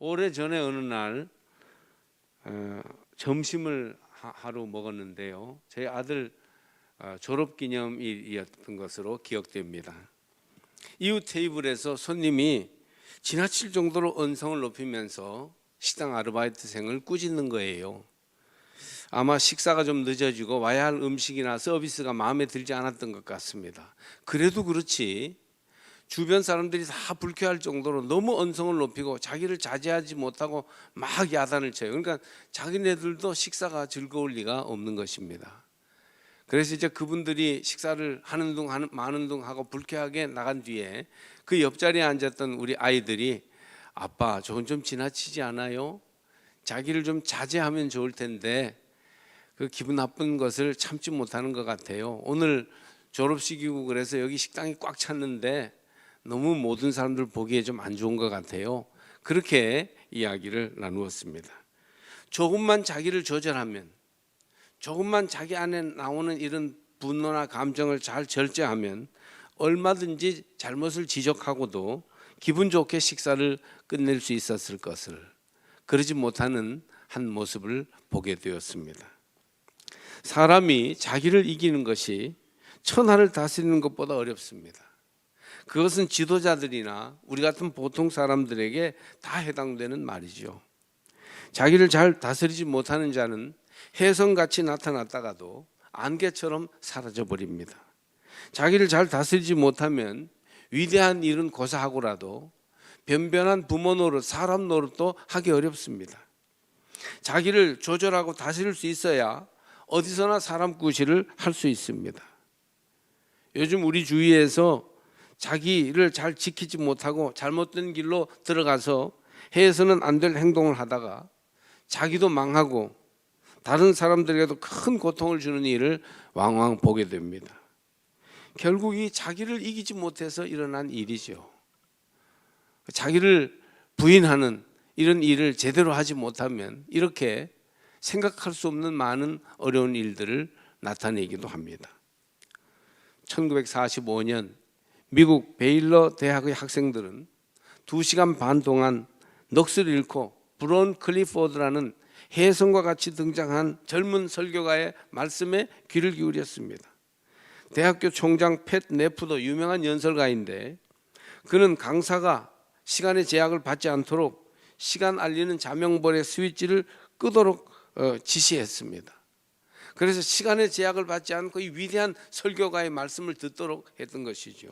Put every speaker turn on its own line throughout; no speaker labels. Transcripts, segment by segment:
오래전에 어느 날 점심을 하루 먹었는데요. 제 아들 졸업기념일이었던 것으로 기억됩니다. 이웃 테이블에서 손님이 지나칠 정도로 언성을 높이면서 식당 아르바이트생을 꾸짖는 거예요. 아마 식사가 좀 늦어지고 와야 할 음식이나 서비스가 마음에 들지 않았던 것 같습니다. 그래도 그렇지 주변 사람들이 다 불쾌할 정도로 너무 언성을 높이고 자기를 자제하지 못하고 막 야단을 쳐요. 그러니까 자기네들도 식사가 즐거울 리가 없는 것입니다. 그래서 이제 그분들이 식사를 하는 둥 마는 둥 하고 불쾌하게 나간 뒤에 그 옆자리에 앉았던 우리 아이들이 아빠 저건 좀 지나치지 않아요? 자기를 좀 자제하면 좋을 텐데 그 기분 나쁜 것을 참지 못하는 것 같아요. 오늘 졸업식이고 그래서 여기 식당이 꽉 찼는데 너무 모든 사람들 보기에 좀 안 좋은 것 같아요. 그렇게 이야기를 나누었습니다. 조금만 자기를 조절하면, 조금만 자기 안에 나오는 이런 분노나 감정을 잘 절제하면 얼마든지 잘못을 지적하고도 기분 좋게 식사를 끝낼 수 있었을 것을, 그러지 못하는 한 모습을 보게 되었습니다. 사람이 자기를 이기는 것이 천하를 다스리는 것보다 어렵습니다. 그것은 지도자들이나 우리 같은 보통 사람들에게 다 해당되는 말이죠. 자기를 잘 다스리지 못하는 자는 혜성같이 나타났다가도 안개처럼 사라져 버립니다. 자기를 잘 다스리지 못하면 위대한 일은 고사하고라도 변변한 부모 노릇, 사람 노릇도 하기 어렵습니다. 자기를 조절하고 다스릴 수 있어야 어디서나 사람 구실을 할 수 있습니다. 요즘 우리 주위에서 자기를 잘 지키지 못하고 잘못된 길로 들어가서 해서는 안 될 행동을 하다가 자기도 망하고 다른 사람들에게도 큰 고통을 주는 일을 왕왕 보게 됩니다. 결국 이 자기를 이기지 못해서 일어난 일이죠. 자기를 부인하는 이런 일을 제대로 하지 못하면 이렇게 생각할 수 없는 많은 어려운 일들을 나타내기도 합니다. 1945년 미국 베일러 대학의 학생들은 2시간 반 동안 넋을 잃고 브론 클리포드라는 혜성과 같이 등장한 젊은 설교가의 말씀에 귀를 기울였습니다. 대학교 총장 팻 네프도 유명한 연설가인데 그는 강사가 시간의 제약을 받지 않도록 시간 알리는 자명벌의 스위치를 끄도록 지시했습니다. 그래서 시간의 제약을 받지 않고 이 위대한 설교가의 말씀을 듣도록 했던 것이죠.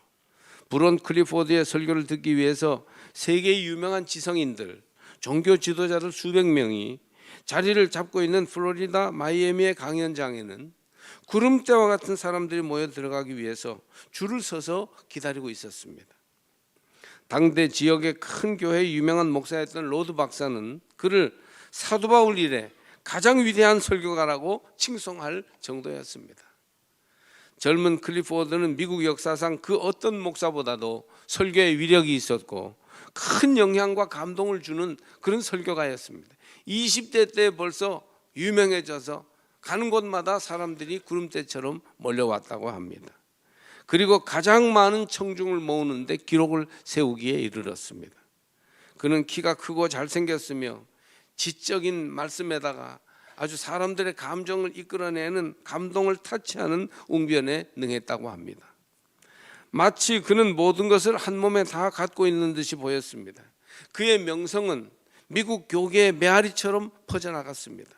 브론 클리포드의 설교를 듣기 위해서 세계의 유명한 지성인들, 종교 지도자들 수백 명이 자리를 잡고 있는 플로리다 마이애미의 강연장에는 구름대와 같은 사람들이 모여 들어가기 위해서 줄을 서서 기다리고 있었습니다. 당대 지역의 큰 교회의 유명한 목사였던 로드 박사는 그를 사도 바울 이래 가장 위대한 설교가라고 칭송할 정도였습니다. 젊은 클리포드는 미국 역사상 그 어떤 목사보다도 설교에 위력이 있었고 큰 영향과 감동을 주는 그런 설교가였습니다. 20대 때 벌써 유명해져서 가는 곳마다 사람들이 구름대처럼 몰려왔다고 합니다. 그리고 가장 많은 청중을 모으는데 기록을 세우기에 이르렀습니다. 그는 키가 크고 잘생겼으며 지적인 말씀에다가 아주 사람들의 감정을 이끌어내는 감동을 타치하는 웅변에 능했다고 합니다. 마치 그는 모든 것을 한 몸에 다 갖고 있는 듯이 보였습니다. 그의 명성은 미국 교계의 메아리처럼 퍼져나갔습니다.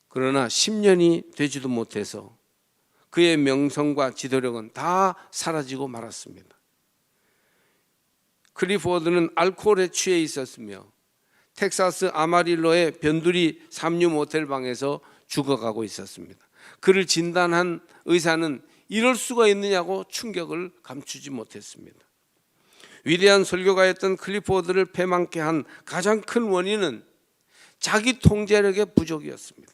그러나 10년이 되지도 못해서 그의 명성과 지도력은 다 사라지고 말았습니다. 클리포드는 알코올에 취해 있었으며 텍사스 아마릴로의 변두리 삼류 모텔 방에서 죽어가고 있었습니다. 그를 진단한 의사는 이럴 수가 있느냐고 충격을 감추지 못했습니다. 위대한 설교가였던 클리포드를 패망케 한 가장 큰 원인은 자기 통제력의 부족이었습니다.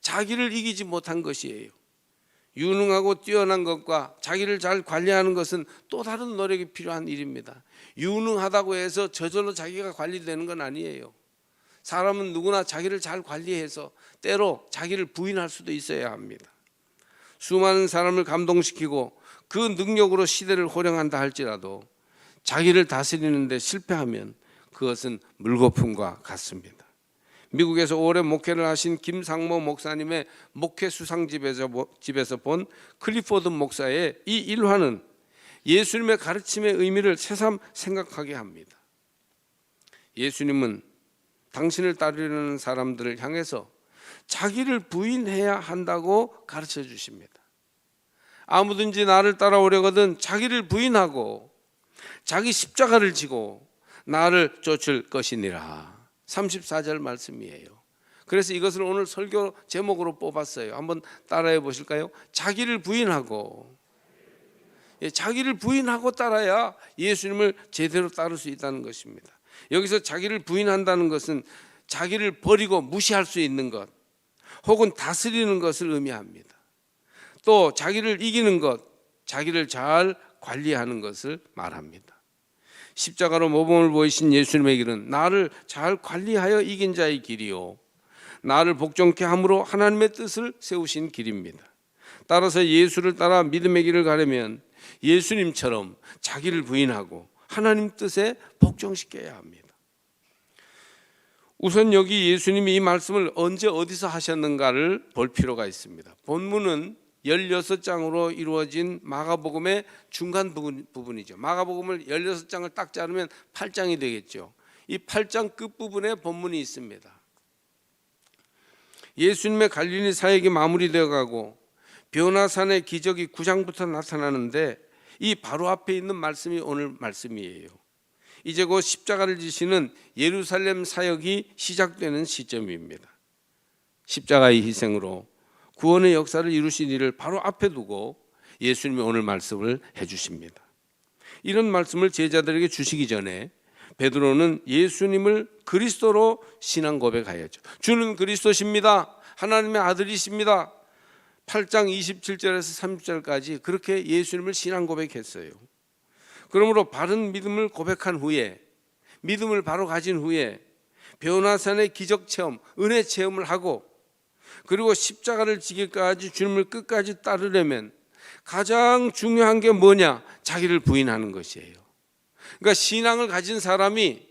자기를 이기지 못한 것이에요. 유능하고 뛰어난 것과 자기를 잘 관리하는 것은 또 다른 노력이 필요한 일입니다. 유능하다고 해서 저절로 자기가 관리되는 건 아니에요. 사람은 누구나 자기를 잘 관리해서 때로 자기를 부인할 수도 있어야 합니다. 수많은 사람을 감동시키고 그 능력으로 시대를 호령한다 할지라도 자기를 다스리는 데 실패하면 그것은 물거품과 같습니다. 미국에서 오래 목회를 하신 김상모 목사님의 목회 수상집에서 본 클리포드 목사의 이 일화는 예수님의 가르침의 의미를 새삼 생각하게 합니다. 예수님은 당신을 따르려는 사람들을 향해서 자기를 부인해야 한다고 가르쳐 주십니다. 아무든지 나를 따라오려거든 자기를 부인하고 자기 십자가를 지고 나를 쫓을 것이니라. 34절 말씀이에요. 그래서 이것을 오늘 설교 제목으로 뽑았어요. 한번 따라해 보실까요? 자기를 부인하고. 자기를 부인하고 따라야 예수님을 제대로 따를 수 있다는 것입니다. 여기서 자기를 부인한다는 것은 자기를 버리고 무시할 수 있는 것 혹은 다스리는 것을 의미합니다. 또 자기를 이기는 것, 자기를 잘 관리하는 것을 말합니다. 십자가로 모범을 보이신 예수님의 길은 나를 잘 관리하여 이긴 자의 길이요 나를 복종케 함으로 하나님의 뜻을 세우신 길입니다. 따라서 예수를 따라 믿음의 길을 가려면 예수님처럼 자기를 부인하고 하나님 뜻에 복종시켜야 합니다. 우선 여기 예수님이 이 말씀을 언제 어디서 하셨는가를 볼 필요가 있습니다. 본문은 16장으로 이루어진 마가복음의 중간 부분이죠. 마가복음을 16장을 딱 자르면 8장이 되겠죠. 이 8장 끝부분에 본문이 있습니다. 예수님의 갈릴리 사역이 마무리되어 가고 변화산의 기적이 9장부터 나타나는데 이 바로 앞에 있는 말씀이 오늘 말씀이에요. 이제 곧 십자가를 지시는 예루살렘 사역이 시작되는 시점입니다. 십자가의 희생으로 구원의 역사를 이루신 일을 바로 앞에 두고 예수님이 오늘 말씀을 해주십니다. 이런 말씀을 제자들에게 주시기 전에 베드로는 예수님을 그리스도로 신앙 고백하였죠. 주는 그리스도십니다. 하나님의 아들이십니다. 8장 27절에서 30절까지 그렇게 예수님을 신앙 고백했어요. 그러므로 바른 믿음을 고백한 후에 믿음을 바로 가진 후에 변화산의 기적 체험, 은혜 체험을 하고 그리고 십자가를 지기까지 주님을 끝까지 따르려면 가장 중요한 게 뭐냐? 자기를 부인하는 것이에요. 그러니까 신앙을 가진 사람이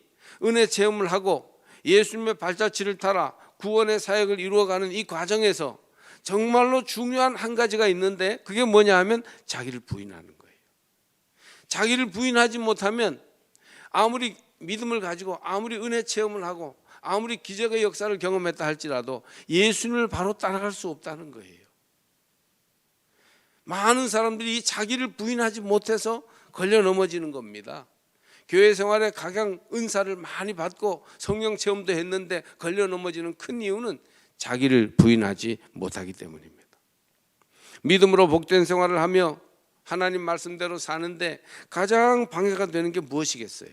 은혜 체험을 하고 예수님의 발자취를 따라 구원의 사역을 이루어가는 이 과정에서 정말로 중요한 한 가지가 있는데 그게 뭐냐 하면 자기를 부인하는 거예요. 자기를 부인하지 못하면 아무리 믿음을 가지고 아무리 은혜 체험을 하고 아무리 기적의 역사를 경험했다 할지라도 예수님을 바로 따라갈 수 없다는 거예요. 많은 사람들이 자기를 부인하지 못해서 걸려 넘어지는 겁니다. 교회 생활에 각양 은사를 많이 받고 성령 체험도 했는데 걸려 넘어지는 큰 이유는 자기를 부인하지 못하기 때문입니다. 믿음으로 복된 생활을 하며 하나님 말씀대로 사는데 가장 방해가 되는 게 무엇이겠어요?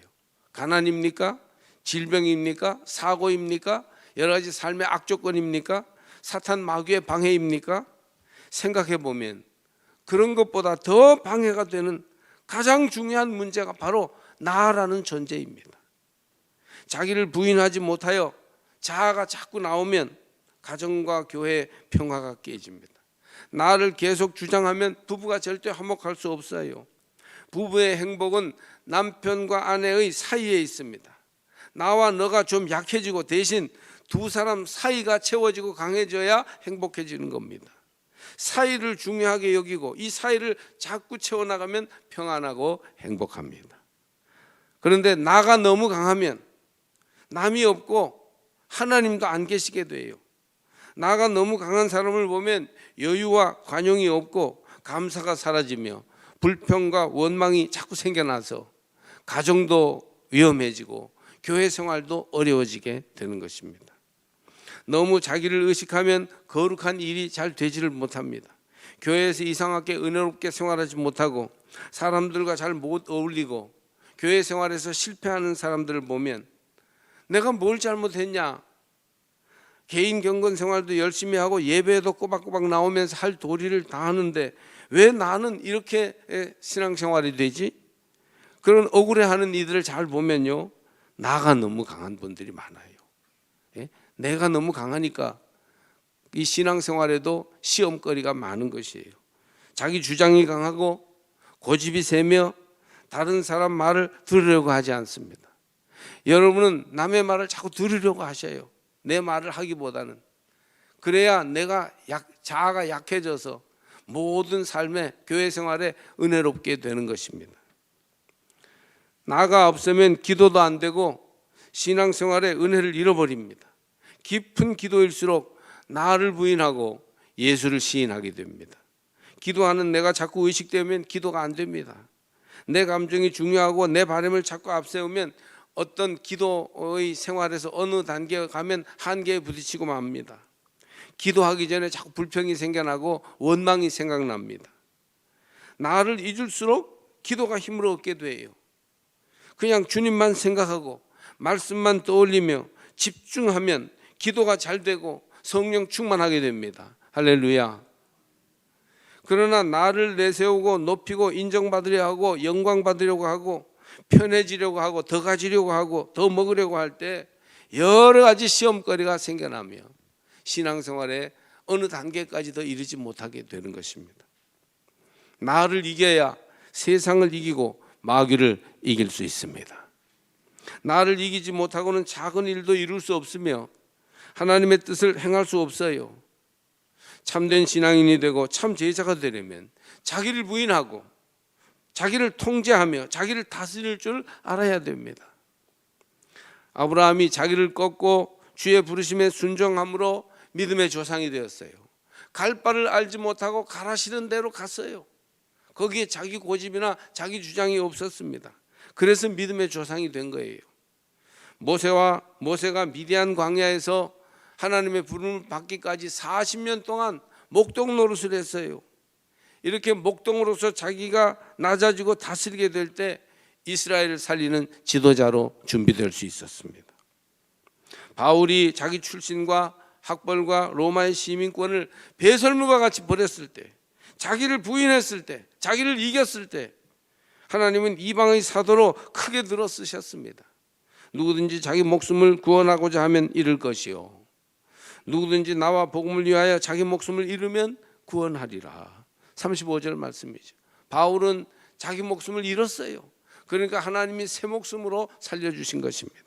가난입니까? 질병입니까? 사고입니까? 여러 가지 삶의 악조건입니까? 사탄 마귀의 방해입니까? 생각해 보면 그런 것보다 더 방해가 되는 가장 중요한 문제가 바로 나라는 존재입니다. 자기를 부인하지 못하여 자아가 자꾸 나오면 가정과 교회의 평화가 깨집니다. 나를 계속 주장하면 부부가 절대 화목할 수 없어요. 부부의 행복은 남편과 아내의 사이에 있습니다. 나와 너가 좀 약해지고 대신 두 사람 사이가 채워지고 강해져야 행복해지는 겁니다. 사이를 중요하게 여기고 이 사이를 자꾸 채워나가면 평안하고 행복합니다. 그런데 나가 너무 강하면 남이 없고 하나님도 안 계시게 돼요. 나가 너무 강한 사람을 보면 여유와 관용이 없고 감사가 사라지며 불평과 원망이 자꾸 생겨나서 가정도 위험해지고 교회 생활도 어려워지게 되는 것입니다. 너무 자기를 의식하면 거룩한 일이 잘 되지를 못합니다. 교회에서 이상하게 은혜롭게 생활하지 못하고 사람들과 잘 못 어울리고 교회 생활에서 실패하는 사람들을 보면 내가 뭘 잘못했냐? 개인 경건 생활도 열심히 하고 예배에도 꼬박꼬박 나오면서 할 도리를 다 하는데 왜 나는 이렇게 신앙생활이 되지? 그런 억울해하는 이들을 잘 보면요, 나가 너무 강한 분들이 많아요. 내가 너무 강하니까 이 신앙생활에도 시험거리가 많은 것이에요. 자기 주장이 강하고 고집이 세며 다른 사람 말을 들으려고 하지 않습니다. 여러분은 남의 말을 자꾸 들으려고 하셔요. 내 말을 하기보다는. 그래야 내가 자아가 약해져서 모든 삶에, 교회 생활에 은혜롭게 되는 것입니다. 나가 없으면 기도도 안 되고 신앙생활에 은혜를 잃어버립니다. 깊은 기도일수록 나를 부인하고 예수를 시인하게 됩니다. 기도하는 내가 자꾸 의식되면 기도가 안 됩니다. 내 감정이 중요하고 내 바람을 자꾸 앞세우면 어떤 기도의 생활에서 어느 단계에 가면 한계에 부딪히고 맙니다. 기도하기 전에 자꾸 불평이 생겨나고 원망이 생각납니다. 나를 잊을수록 기도가 힘을 얻게 돼요. 그냥 주님만 생각하고 말씀만 떠올리며 집중하면 기도가 잘 되고 성령 충만하게 됩니다. 할렐루야. 그러나 나를 내세우고 높이고 인정받으려 하고 영광받으려고 하고 편해지려고 하고 더 가지려고 하고 더 먹으려고 할 때 여러 가지 시험거리가 생겨나며 신앙생활에 어느 단계까지 더 이르지 못하게 되는 것입니다. 나를 이겨야 세상을 이기고 마귀를 이길 수 있습니다. 나를 이기지 못하고는 작은 일도 이룰 수 없으며 하나님의 뜻을 행할 수 없어요. 참된 신앙인이 되고 참 제자가 되려면 자기를 부인하고 자기를 통제하며 자기를 다스릴 줄 알아야 됩니다. 아브라함이 자기를 꺾고 주의 부르심에 순종함으로 믿음의 조상이 되었어요. 갈 바를 알지 못하고 가라시는 대로 갔어요. 거기에 자기 고집이나 자기 주장이 없었습니다. 그래서 믿음의 조상이 된 거예요. 모세가 미디안 광야에서 하나님의 부름을 받기까지 40년 동안 목동 노릇을 했어요. 이렇게 목동으로서 자기가 낮아지고 다스리게 될 때 이스라엘을 살리는 지도자로 준비될 수 있었습니다. 바울이 자기 출신과 학벌과 로마의 시민권을 배설물과 같이 버렸을 때, 자기를 부인했을 때, 자기를 이겼을 때 하나님은 이방의 사도로 크게 들어 쓰셨습니다. 누구든지 자기 목숨을 구원하고자 하면 잃을 것이요, 누구든지 나와 복음을 위하여 자기 목숨을 잃으면 구원하리라. 35절 말씀이죠. 바울은 자기 목숨을 잃었어요. 그러니까 하나님이 새 목숨으로 살려주신 것입니다.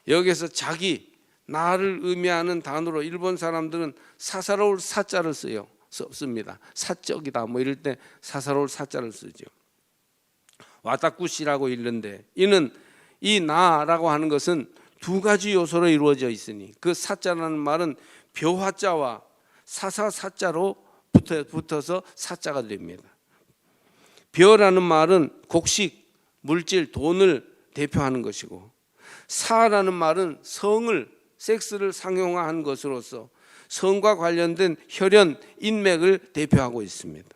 여기서 자기, 나를 의미하는 단어로 일본 사람들은 사사로울 사자를 씁니다. 사적이다 뭐 이럴 때 사사로울 사자를 쓰죠. 와타쿠시라고 읽는데 이는 이 나라고 하는 것은 두 가지 요소로 이루어져 있으니 그 사자라는 말은 벼화자와 사사사자로 붙어서 사자가 됩니다. 벼라는 말은 곡식, 물질, 돈을 대표하는 것이고 사라는 말은 성을, 섹스를 상용화한 것으로서 성과 관련된 혈연, 인맥을 대표하고 있습니다.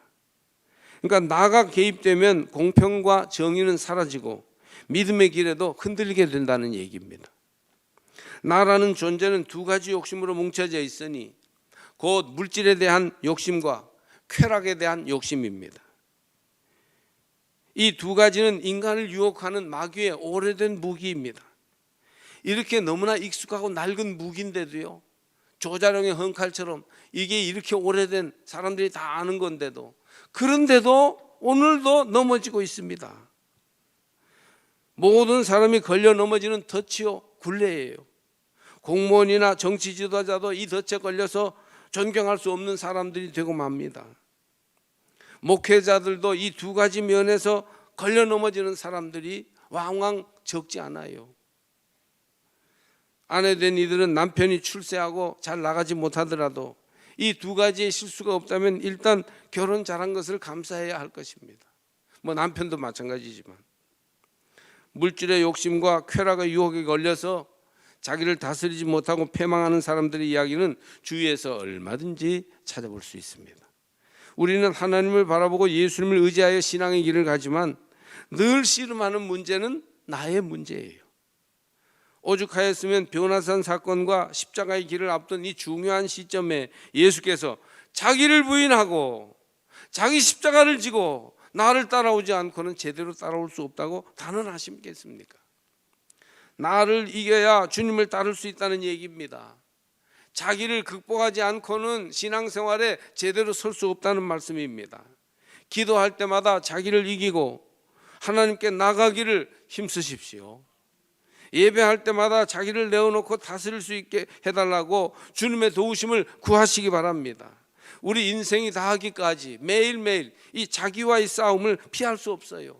그러니까 나가 개입되면 공평과 정의는 사라지고 믿음의 길에도 흔들리게 된다는 얘기입니다. 나라는 존재는 두 가지 욕심으로 뭉쳐져 있으니 곧 물질에 대한 욕심과 쾌락에 대한 욕심입니다. 이 두 가지는 인간을 유혹하는 마귀의 오래된 무기입니다. 이렇게 너무나 익숙하고 낡은 무기인데도요, 조자룡의 헌칼처럼 이게 이렇게 오래된 사람들이 다 아는 건데도, 그런데도 오늘도 넘어지고 있습니다. 모든 사람이 걸려 넘어지는 덫이요, 굴레예요. 공무원이나 정치 지도자도 이 덫에 걸려서 존경할 수 없는 사람들이 되고 맙니다. 목회자들도 이 두 가지 면에서 걸려 넘어지는 사람들이 왕왕 적지 않아요. 아내된 이들은 남편이 출세하고 잘 나가지 못하더라도 이 두 가지의 실수가 없다면 일단 결혼 잘한 것을 감사해야 할 것입니다. 뭐 남편도 마찬가지지만 물질의 욕심과 쾌락의 유혹에 걸려서 자기를 다스리지 못하고 패망하는 사람들의 이야기는 주위에서 얼마든지 찾아볼 수 있습니다. 우리는 하나님을 바라보고 예수님을 의지하여 신앙의 길을 가지만 늘 씨름하는 문제는 나의 문제예요. 오죽하였으면 변화산 사건과 십자가의 길을 앞둔 이 중요한 시점에 예수께서 자기를 부인하고 자기 십자가를 지고 나를 따라오지 않고는 제대로 따라올 수 없다고 단언하시겠습니까? 나를 이겨야 주님을 따를 수 있다는 얘기입니다. 자기를 극복하지 않고는 신앙생활에 제대로 설 수 없다는 말씀입니다. 기도할 때마다 자기를 이기고 하나님께 나가기를 힘쓰십시오. 예배할 때마다 자기를 내어놓고 다스릴 수 있게 해달라고 주님의 도우심을 구하시기 바랍니다. 우리 인생이 다하기까지 매일매일 이 자기와의 싸움을 피할 수 없어요.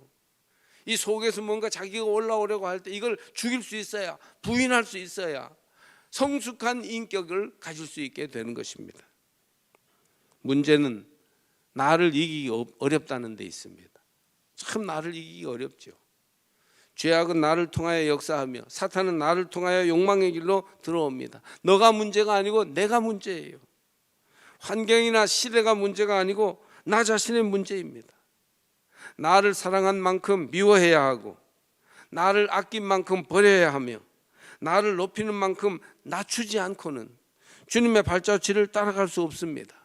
이 속에서 뭔가 자기가 올라오려고 할 때 이걸 죽일 수 있어야, 부인할 수 있어야 성숙한 인격을 가질 수 있게 되는 것입니다. 문제는 나를 이기기 어렵다는 데 있습니다. 참 나를 이기기 어렵죠. 죄악은 나를 통하여 역사하며 사탄은 나를 통하여 욕망의 길로 들어옵니다. 너가 문제가 아니고 내가 문제예요. 환경이나 시대가 문제가 아니고 나 자신의 문제입니다. 나를 사랑한 만큼 미워해야 하고, 나를 아낀 만큼 버려야 하며, 나를 높이는 만큼 낮추지 않고는 주님의 발자취를 따라갈 수 없습니다.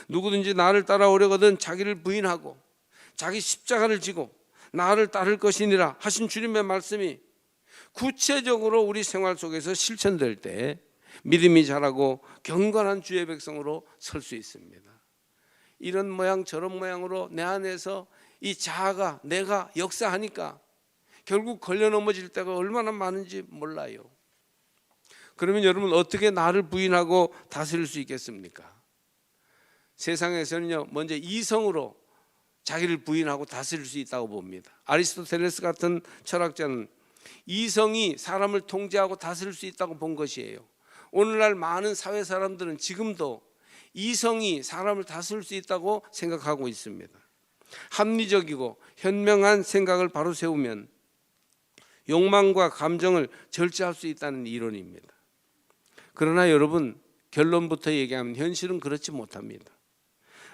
누구든지 나를 따라오려거든 자기를 부인하고 자기 십자가를 지고 나를 따를 것이니라 하신 주님의 말씀이 구체적으로 우리 생활 속에서 실천될 때 믿음이 자라고 경건한 주의 백성으로 설 수 있습니다. 이런 모양 저런 모양으로 내 안에서 이 자아가 내가 역사하니까 결국 걸려 넘어질 때가 얼마나 많은지 몰라요. 그러면 여러분 어떻게 나를 부인하고 다스릴 수 있겠습니까? 세상에서는요, 먼저 이성으로 자기를 부인하고 다스릴 수 있다고 봅니다. 아리스토텔레스 같은 철학자는 이성이 사람을 통제하고 다스릴 수 있다고 본 것이에요. 오늘날 많은 사회 사람들은 지금도 이성이 사람을 다스릴 수 있다고 생각하고 있습니다. 합리적이고 현명한 생각을 바로 세우면 욕망과 감정을 절제할 수 있다는 이론입니다. 그러나 여러분, 결론부터 얘기하면 현실은 그렇지 못합니다.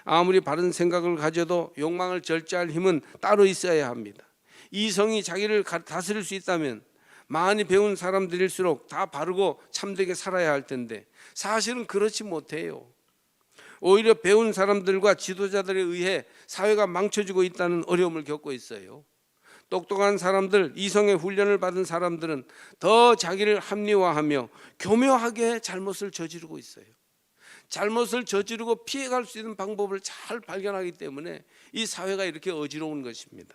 아무리 바른 생각을 가져도 욕망을 절제할 힘은 따로 있어야 합니다. 이성이 자기를 다스릴 수 있다면 많이 배운 사람들일수록 다 바르고 참되게 살아야 할 텐데 사실은 그렇지 못해요. 오히려 배운 사람들과 지도자들에 의해 사회가 망쳐지고 있다는 어려움을 겪고 있어요. 똑똑한 사람들, 이성의 훈련을 받은 사람들은 더 자기를 합리화하며 교묘하게 잘못을 저지르고 있어요. 잘못을 저지르고 피해갈 수 있는 방법을 잘 발견하기 때문에 이 사회가 이렇게 어지러운 것입니다.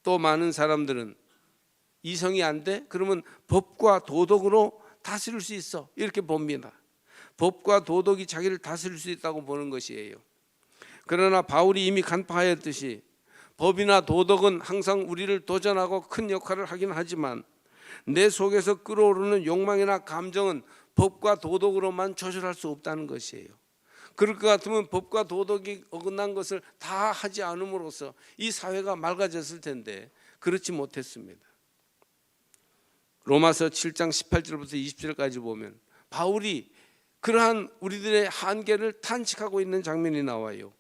또 많은 사람들은 이성이 안 돼? 그러면 법과 도덕으로 다스릴 수 있어, 이렇게 봅니다. 법과 도덕이 자기를 다스릴 수 있다고 보는 것이에요. 그러나 바울이 이미 간파하였듯이 법이나 도덕은 항상 우리를 도전하고 큰 역할을 하긴 하지만 내 속에서 끓어오르는 욕망이나 감정은 법과 도덕으로만 조절할 수 없다는 것이에요. 그럴 것 같으면 법과 도덕이 어긋난 것을 다 하지 않음으로써 이 사회가 맑아졌을 텐데 그렇지 못했습니다. 로마서 7장 18절부터 20절까지 보면 바울이 그러한 우리들의 한계를 탄식하고 있는 장면이 나와요.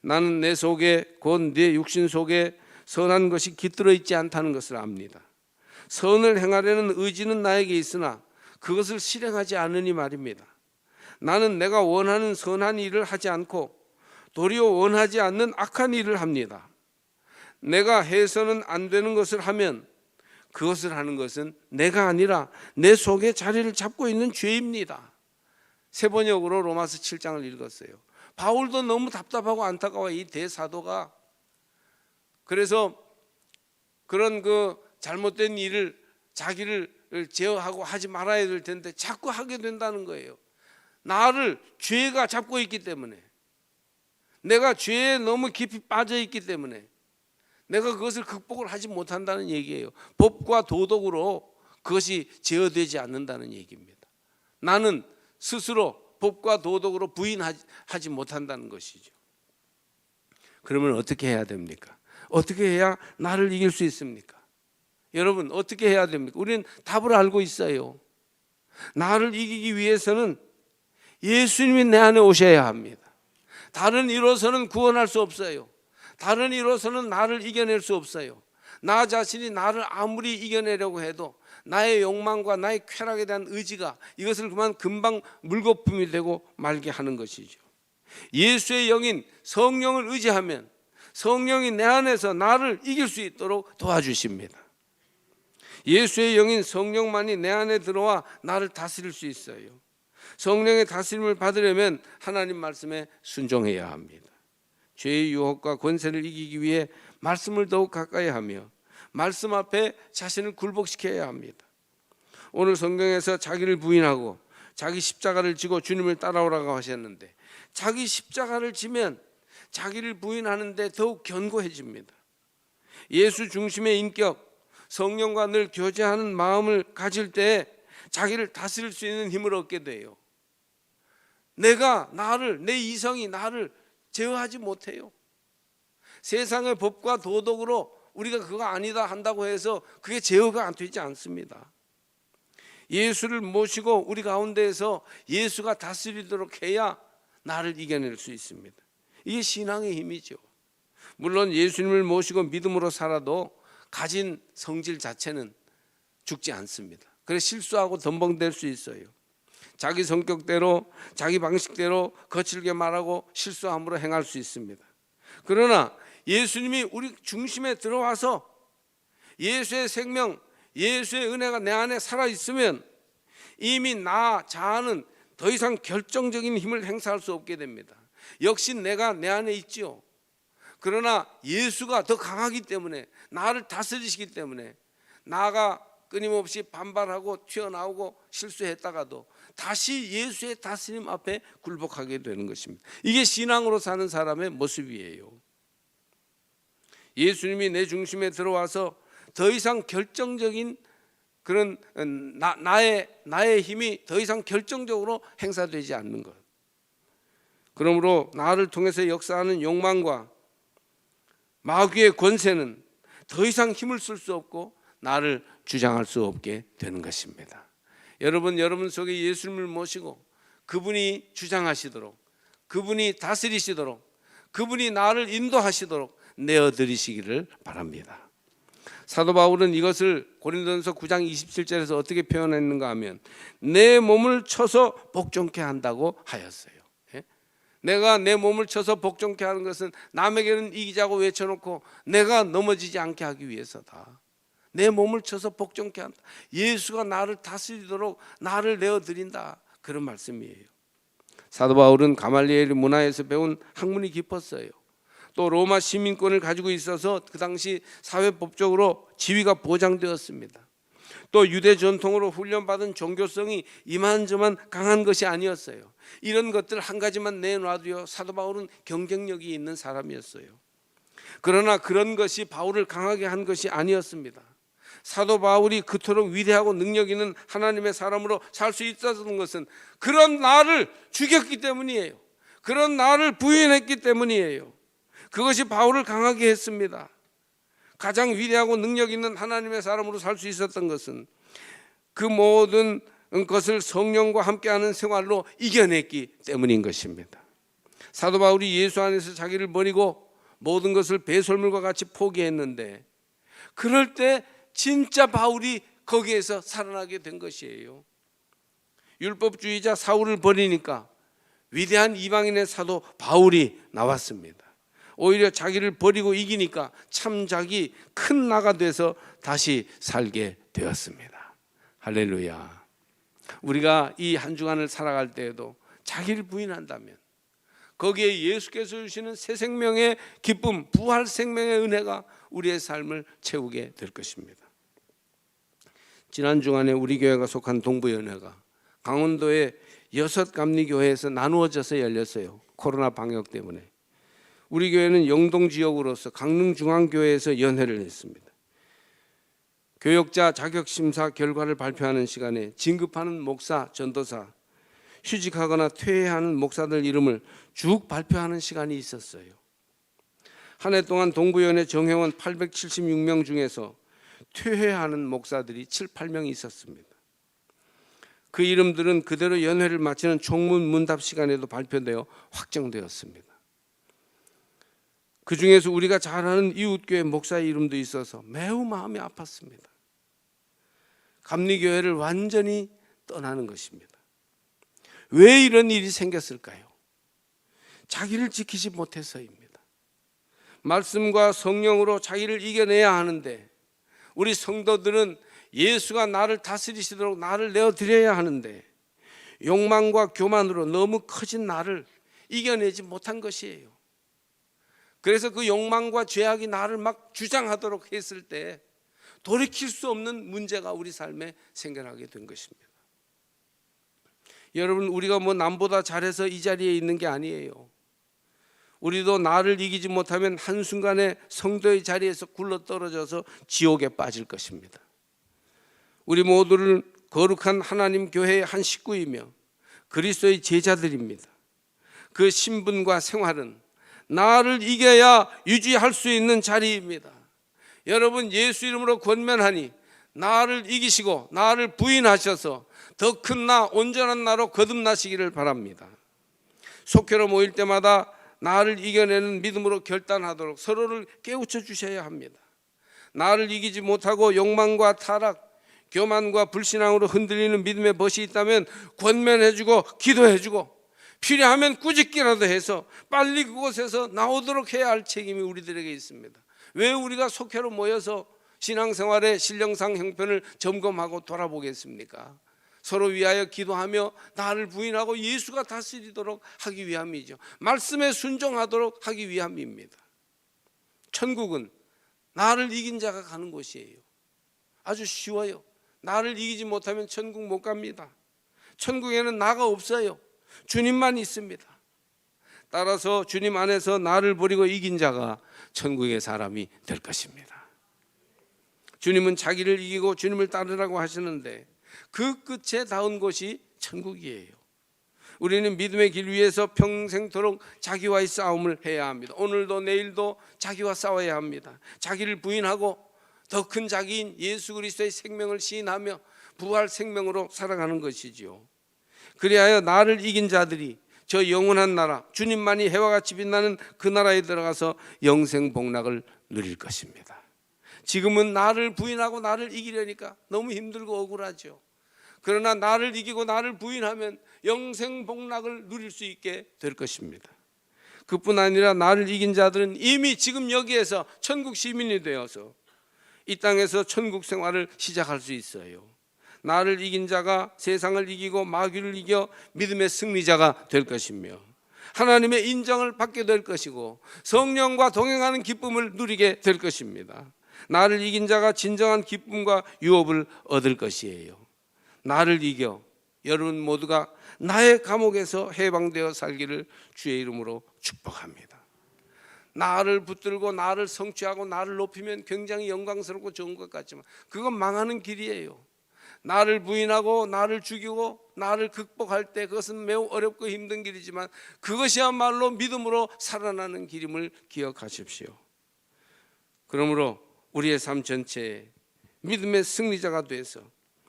나는 내 속에 곧 내 육신 속에 선한 것이 깃들어 있지 않다는 것을 압니다. 선을 행하려는 의지는 나에게 있으나 그것을 실행하지 않으니 말입니다. 나는 내가 원하는 선한 일을 하지 않고 도리어 원하지 않는 악한 일을 합니다. 내가 해서는 안 되는 것을 하면 그것을 하는 것은 내가 아니라 내 속에 자리를 잡고 있는 죄입니다. 세 번역으로 로마서 7장을 읽었어요. 바울도 너무 답답하고 안타까워, 이 대사도가. 그래서 그런 그 잘못된 일을 자기를 제어하고 하지 말아야 될 텐데 자꾸 하게 된다는 거예요. 나를 죄가 잡고 있기 때문에, 내가 죄에 너무 깊이 빠져 있기 때문에 내가 그것을 극복을 하지 못한다는 얘기예요. 법과 도덕으로 그것이 제어되지 않는다는 얘기입니다. 나는 스스로 법과 도덕으로 부인하지 못한다는 것이죠. 그러면 어떻게 해야 됩니까? 어떻게 해야 나를 이길 수 있습니까? 여러분, 어떻게 해야 됩니까? 우리는 답을 알고 있어요. 나를 이기기 위해서는 예수님이 내 안에 오셔야 합니다. 다른 이로서는 구원할 수 없어요. 다른 이로서는 나를 이겨낼 수 없어요. 나 자신이 나를 아무리 이겨내려고 해도 나의 욕망과 나의 쾌락에 대한 의지가 이것을 금방 물거품이 되고 말게 하는 것이죠. 예수의 영인 성령을 의지하면 성령이 내 안에서 나를 이길 수 있도록 도와주십니다. 예수의 영인 성령만이 내 안에 들어와 나를 다스릴 수 있어요. 성령의 다스림을 받으려면 하나님 말씀에 순종해야 합니다. 죄의 유혹과 권세를 이기기 위해 말씀을 더욱 가까이 하며 말씀 앞에 자신을 굴복시켜야 합니다. 오늘 성경에서 자기를 부인하고 자기 십자가를 지고 주님을 따라오라고 하셨는데, 자기 십자가를 지면 자기를 부인하는데 더욱 견고해집니다. 예수 중심의 인격, 성령과 늘 교제하는 마음을 가질 때 자기를 다스릴 수 있는 힘을 얻게 돼요. 내 이성이 나를 제어하지 못해요. 세상의 법과 도덕으로 우리가 그거 아니다 한다고 해서 그게 제어가 안 되지 않습니다. 예수를 모시고 우리 가운데에서 예수가 다스리도록 해야 나를 이겨낼 수 있습니다. 이게 신앙의 힘이죠. 물론 예수님을 모시고 믿음으로 살아도 가진 성질 자체는 죽지 않습니다. 그래서 실수하고 덤벙댈 수 있어요. 자기 성격대로 자기 방식대로 거칠게 말하고 실수함으로 행할 수 있습니다. 그러나 예수님이 우리 중심에 들어와서 예수의 생명, 예수의 은혜가 내 안에 살아있으면 이미 나 자아는 더 이상 결정적인 힘을 행사할 수 없게 됩니다. 역시 내가 내 안에 있지요. 그러나 예수가 더 강하기 때문에, 나를 다스리시기 때문에 나가 끊임없이 반발하고 튀어나오고 실수했다가도 다시 예수의 다스림 앞에 굴복하게 되는 것입니다. 이게 신앙으로 사는 사람의 모습이에요. 예수님이 내 중심에 들어와서 더 이상 결정적인 그런 나의 힘이 더 이상 결정적으로 행사되지 않는 것. 그러므로 나를 통해서 역사하는 욕망과 마귀의 권세는 더 이상 힘을 쓸 수 없고 나를 주장할 수 없게 되는 것입니다. 여러분 속에 예수님을 모시고 그분이 주장하시도록, 그분이 다스리시도록, 그분이 나를 인도하시도록 내어드리시기를 바랍니다. 사도 바울은 이것을 고린도전서 9장 27절에서 어떻게 표현했는가 하면, 내 몸을 쳐서 복종케 한다고 하였어요. 내가 내 몸을 쳐서 복종케 하는 것은 남에게는 이기자고 외쳐놓고 내가 넘어지지 않게 하기 위해서다. 내 몸을 쳐서 복종케 한다. 예수가 나를 다스리도록 나를 내어드린다, 그런 말씀이에요. 사도 바울은 가말리엘 문화에서 배운 학문이 깊었어요. 또 로마 시민권을 가지고 있어서 그 당시 사회법적으로 지위가 보장되었습니다. 또 유대 전통으로 훈련받은 종교성이 이만저만 강한 것이 아니었어요. 이런 것들 한 가지만 내놔도요, 사도 바울은 경쟁력이 있는 사람이었어요. 그러나 그런 것이 바울을 강하게 한 것이 아니었습니다. 사도 바울이 그토록 위대하고 능력 있는 하나님의 사람으로 살 수 있었던 것은 그런 나를 죽였기 때문이에요. 그런 나를 부인했기 때문이에요. 그것이 바울을 강하게 했습니다. 가장 위대하고 능력 있는 하나님의 사람으로 살 수 있었던 것은 그 모든 것을 성령과 함께하는 생활로 이겨냈기 때문인 것입니다. 사도 바울이 예수 안에서 자기를 버리고 모든 것을 배설물과 같이 포기했는데, 그럴 때 진짜 바울이 거기에서 살아나게 된 것이에요. 율법주의자 사울을 버리니까 위대한 이방인의 사도 바울이 나왔습니다. 오히려 자기를 버리고 이기니까 참작이 큰 나가 돼서 다시 살게 되었습니다. 할렐루야. 우리가 이 한 주간을 살아갈 때에도 자기를 부인한다면 거기에 예수께서 주시는 새 생명의 기쁨, 부활 생명의 은혜가 우리의 삶을 채우게 될 것입니다. 지난 주간에 우리 교회가 속한 동부연회가 강원도의 6 감리교회에서 나누어져서 열렸어요. 코로나 방역 때문에. 우리 교회는 영동 지역으로서 강릉중앙교회에서 연회를 했습니다. 교역자 자격심사 결과를 발표하는 시간에 진급하는 목사, 전도사, 휴직하거나 퇴회하는 목사들 이름을 쭉 발표하는 시간이 있었어요. 한 해 동안 동부연회 정회원 876명 중에서 퇴회하는 목사들이 7, 8명이 있었습니다. 그 이름들은 그대로 연회를 마치는 총문 문답 시간에도 발표되어 확정되었습니다. 그 중에서 우리가 잘 아는 이웃교회 목사의 이름도 있어서 매우 마음이 아팠습니다. 감리교회를 완전히 떠나는 것입니다. 왜 이런 일이 생겼을까요? 자기를 지키지 못해서입니다. 말씀과 성령으로 자기를 이겨내야 하는데, 우리 성도들은 예수가 나를 다스리시도록 나를 내어드려야 하는데, 욕망과 교만으로 너무 커진 나를 이겨내지 못한 것이에요. 그래서 그 욕망과 죄악이 나를 막 주장하도록 했을 때 돌이킬 수 없는 문제가 우리 삶에 생겨나게 된 것입니다. 여러분, 우리가 뭐 남보다 잘해서 이 자리에 있는 게 아니에요. 우리도 나를 이기지 못하면 한순간에 성도의 자리에서 굴러떨어져서 지옥에 빠질 것입니다. 우리 모두는 거룩한 하나님 교회의 한 식구이며 그리스도의 제자들입니다. 그 신분과 생활은 나를 이겨야 유지할 수 있는 자리입니다. 여러분, 예수 이름으로 권면하니 나를 이기시고 나를 부인하셔서 더 큰 나, 온전한 나로 거듭나시기를 바랍니다. 속회로 모일 때마다 나를 이겨내는 믿음으로 결단하도록 서로를 깨우쳐 주셔야 합니다. 나를 이기지 못하고 욕망과 타락, 교만과 불신앙으로 흔들리는 믿음의 벗이 있다면 권면해주고 기도해주고 필요하면 꾸짖기라도 해서 빨리 그곳에서 나오도록 해야 할 책임이 우리들에게 있습니다. 왜 우리가 속회로 모여서 신앙생활의 신령상 형편을 점검하고 돌아보겠습니까? 서로 위하여 기도하며 나를 부인하고 예수가 다스리도록 하기 위함이죠. 말씀에 순종하도록 하기 위함입니다. 천국은 나를 이긴 자가 가는 곳이에요. 아주 쉬워요. 나를 이기지 못하면 천국 못 갑니다. 천국에는 나가 없어요. 주님만 있습니다. 따라서 주님 안에서 나를 버리고 이긴 자가 천국의 사람이 될 것입니다. 주님은 자기를 이기고 주님을 따르라고 하시는데 그 끝에 닿은 곳이 천국이에요. 우리는 믿음의 길 위에서 평생토록 자기와의 싸움을 해야 합니다. 오늘도 내일도 자기와 싸워야 합니다. 자기를 부인하고 더 큰 자기인 예수 그리스도의 생명을 시인하며 부활 생명으로 살아가는 것이지요. 그리하여 나를 이긴 자들이 저 영원한 나라, 주님만이 해와 같이 빛나는 그 나라에 들어가서 영생 복락을 누릴 것입니다. 지금은 나를 부인하고 나를 이기려니까 너무 힘들고 억울하죠. 그러나 나를 이기고 나를 부인하면 영생 복락을 누릴 수 있게 될 것입니다. 그뿐 아니라 나를 이긴 자들은 이미 지금 여기에서 천국 시민이 되어서 이 땅에서 천국 생활을 시작할 수 있어요. 나를 이긴 자가 세상을 이기고 마귀를 이겨 믿음의 승리자가 될 것이며 하나님의 인정을 받게 될 것이고 성령과 동행하는 기쁨을 누리게 될 것입니다. 나를 이긴 자가 진정한 기쁨과 유업을 얻을 것이에요. 나를 이겨 여러분 모두가 나의 감옥에서 해방되어 살기를 주의 이름으로 축복합니다. 나를 붙들고 나를 성취하고 나를 높이면 굉장히 영광스럽고 좋은 것 같지만 그건 망하는 길이에요. 나를 부인하고 나를 죽이고 나를 극복할 때 그것은 매우 어렵고 힘든 길이지만 그것이야말로 믿음으로 살아나는 길임을 기억하십시오. 그러므로 우리의 삶 전체에 믿음의 승리자가 돼서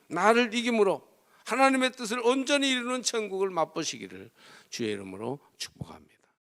나를 이김으로 하나님의 뜻을 온전히 이루는 천국을 맛보시기를 주의 이름으로 축복합니다.